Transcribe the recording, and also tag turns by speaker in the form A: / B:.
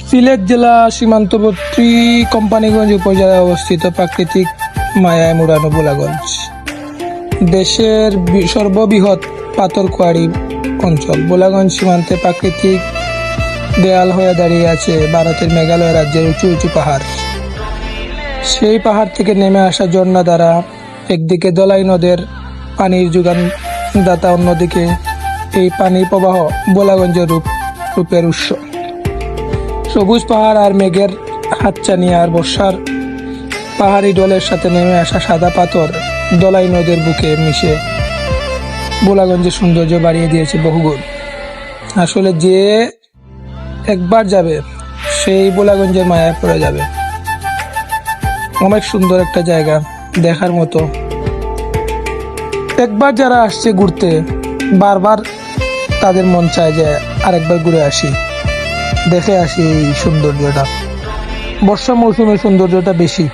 A: সিলেট জেলা সীমান্তবর্তী কোম্পানিগঞ্জ উপজেলায় অবস্থিত প্রাকৃতিক মায়ায় মুড়ানো বোলাগঞ্জ দেশের সর্ববৃহৎ পাথরকুয়ারি অঞ্চল। বোলাগঞ্জ সীমান্তে প্রাকৃতিক দেয়াল হয়ে দাঁড়িয়ে আছে ভারতের মেঘালয় রাজ্যের উঁচু উঁচু পাহাড়। সেই পাহাড় থেকে নেমে আসা ঝর্ণা দ্বারা একদিকে দলাই নদের পানির যোগান দাতা, অন্যদিকে এই পানি প্রবাহ বোলাগঞ্জের রূপের উৎস। সবুজ পাহাড় আর মেঘের হাতছানি আর বর্ষার পাহাড়ি ডলের সাথে নেমে আসা সাদা পাথর দলাই নদের বুকে মিশে বোলাগঞ্জের সৌন্দর্য বাড়িয়ে দিয়েছে বহুগুণ। আসলে যে একবার যাবে সেই বোলাগঞ্জের মায়ায় পড়ে যাবে। অনেক সুন্দর একটা জায়গা, দেখার মতো। একবার যারা আসছে ঘুরতে, বারবার তাদের মন চায় যে আরেকবার ঘুরে আসি, দেখে আসি এই সৌন্দর্যটা। বর্ষা মৌসুমের সৌন্দর্যটা বেশি।